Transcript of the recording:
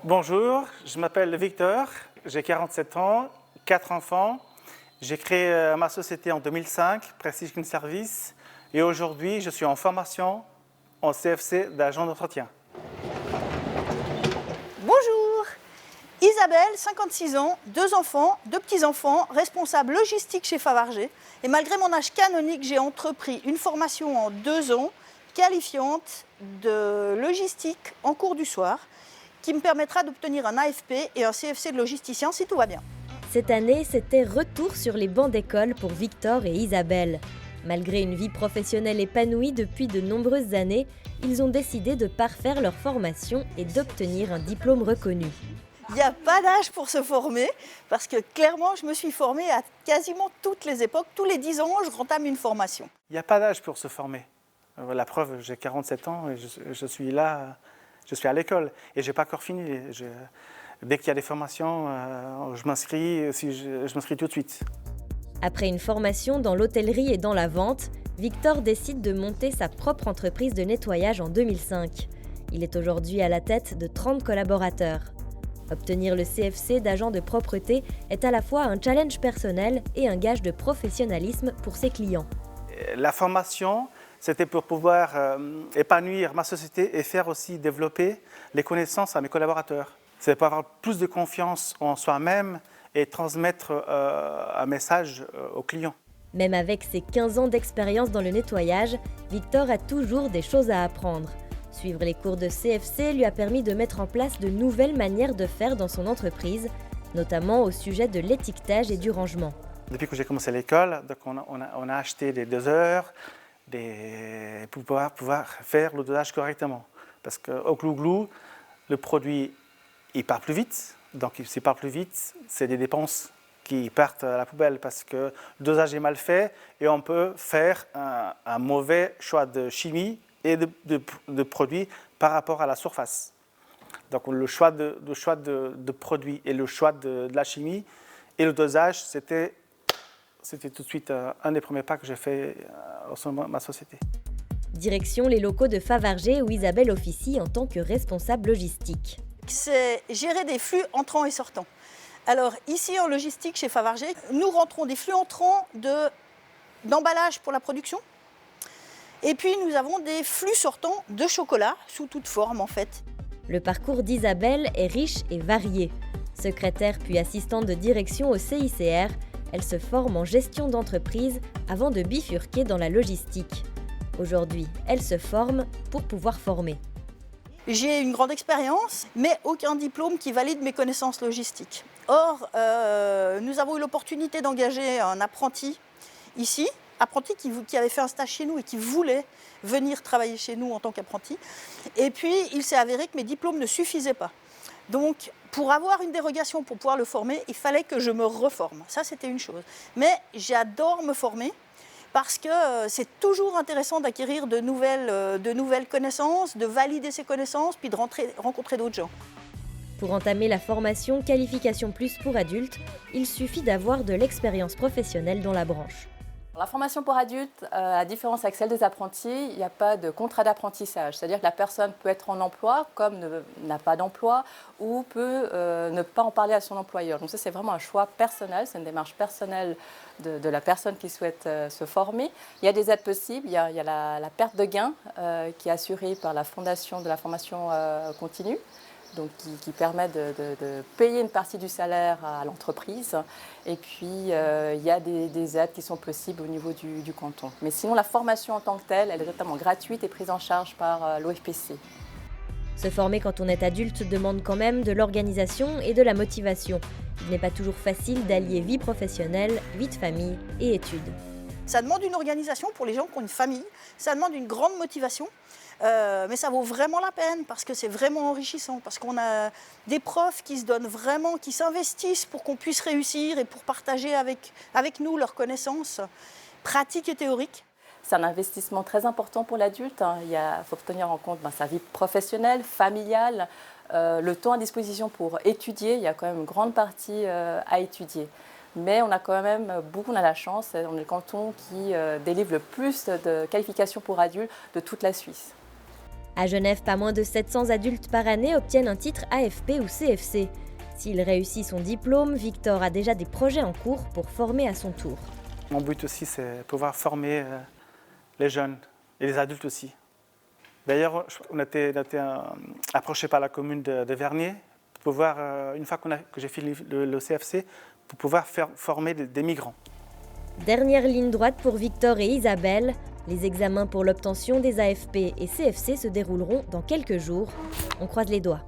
Bonjour, je m'appelle Victor, j'ai 47 ans, 4 enfants. J'ai créé ma société en 2005, Prestige Clean Service, et aujourd'hui je suis en formation en CFC d'agent d'entretien. Bonjour, Isabelle, 56 ans, 2 enfants, 2 petits-enfants, responsable logistique chez Favarger. Et malgré mon âge canonique, j'ai entrepris une formation en 2 ans, qualifiante de logistique en cours du soir, qui me permettra d'obtenir un AFP et un CFC de logisticien si tout va bien. Cette année, c'était retour sur les bancs d'école pour Victor et Isabelle. Malgré une vie professionnelle épanouie depuis de nombreuses années, ils ont décidé de parfaire leur formation et d'obtenir un diplôme reconnu. Il n'y a pas d'âge pour se former, parce que clairement, je me suis formée à quasiment toutes les époques. Tous les 10 ans, je rentame une formation. Il n'y a pas d'âge pour se former. La preuve, j'ai 47 ans et je suis là, je suis à l'école et je n'ai pas encore fini. Dès qu'il y a des formations, je m'inscris tout de suite. Après une formation dans l'hôtellerie et dans la vente, Victor décide de monter sa propre entreprise de nettoyage en 2005. Il est aujourd'hui à la tête de 30 collaborateurs. Obtenir le CFC d'agent de propreté est à la fois un challenge personnel et un gage de professionnalisme pour ses clients. La formation, c'était pour pouvoir épanouir ma société et faire aussi développer les connaissances à mes collaborateurs. C'est pour avoir plus de confiance en soi-même et transmettre un message aux clients. Même avec ses 15 ans d'expérience dans le nettoyage, Victor a toujours des choses à apprendre. Suivre les cours de CFC lui a permis de mettre en place de nouvelles manières de faire dans son entreprise, notamment au sujet de l'étiquetage et du rangement. Depuis que j'ai commencé l'école, on a acheté des doseurs pour pouvoir faire le dosage correctement. Parce qu'au glou-glou, le produit il part plus vite. Donc s'il part plus vite, c'est des dépenses qui partent à la poubelle parce que le dosage est mal fait et on peut faire un mauvais choix de chimie et de produits par rapport à la surface. Donc le choix de produits et le choix de la chimie et le dosage, c'était tout de suite un des premiers pas que j'ai fait au sein de ma société. Direction les locaux de Favarger où Isabelle officie en tant que responsable logistique. C'est gérer des flux entrants et sortants. Alors ici en logistique chez Favarger, nous rentrons des flux entrants d'emballage pour la production. Et puis nous avons des flux sortants de chocolat, sous toute forme en fait. Le parcours d'Isabelle est riche et varié. Secrétaire puis assistante de direction au CICR, elle se forme en gestion d'entreprise avant de bifurquer dans la logistique. Aujourd'hui, elle se forme pour pouvoir former. J'ai une grande expérience, mais aucun diplôme qui valide mes connaissances logistiques. Or, nous avons eu l'opportunité d'engager un apprenti ici, apprenti qui avait fait un stage chez nous et qui voulait venir travailler chez nous en tant qu'apprenti. Et puis, il s'est avéré que mes diplômes ne suffisaient pas. Donc, pour avoir une dérogation, pour pouvoir le former, il fallait que je me reforme. Ça, c'était une chose. Mais j'adore me former parce que c'est toujours intéressant d'acquérir de nouvelles connaissances, de valider ces connaissances, puis de rencontrer d'autres gens. Pour entamer la formation Qualification Plus pour adultes, il suffit d'avoir de l'expérience professionnelle dans la branche. La formation pour adultes, à différence avec celle des apprentis, il n'y a pas de contrat d'apprentissage. C'est-à-dire que la personne peut être en emploi comme n'a pas d'emploi ou peut ne pas en parler à son employeur. Donc ça, c'est vraiment un choix personnel, c'est une démarche personnelle de la personne qui souhaite se former. Il y a des aides possibles, il y a la perte de gain qui est assurée par la Fondation de la formation continue. Donc qui permet de payer une partie du salaire à l'entreprise. Et puis, il y a des aides qui sont possibles au niveau du canton. Mais sinon, la formation en tant que telle, elle est totalement gratuite et prise en charge par l'OFPC. Se former quand on est adulte demande quand même de l'organisation et de la motivation. Il n'est pas toujours facile d'allier vie professionnelle, vie de famille et études. Ça demande une organisation pour les gens qui ont une famille, ça demande une grande motivation. Mais ça vaut vraiment la peine parce que c'est vraiment enrichissant, parce qu'on a des profs qui se donnent vraiment, qui s'investissent pour qu'on puisse réussir et pour partager avec nous leurs connaissances pratiques et théoriques. C'est un investissement très important pour l'adulte. Il faut tenir en compte sa vie professionnelle, familiale, le temps à disposition pour étudier. Il y a quand même une grande partie à étudier. Mais on a quand même on a la chance, on est le canton qui délivre le plus de qualifications pour adultes de toute la Suisse. À Genève, pas moins de 700 adultes par année obtiennent un titre AFP ou CFC. S'il réussit son diplôme, Victor a déjà des projets en cours pour former à son tour. Mon but aussi, c'est pouvoir former les jeunes et les adultes aussi. D'ailleurs, on a été approché par la commune de Vernier pour pouvoir, une fois que j'ai fini le CFC, pour pouvoir former des migrants. Dernière ligne droite pour Victor et Isabelle. Les examens pour l'obtention des AFP et CFC se dérouleront dans quelques jours. On croise les doigts.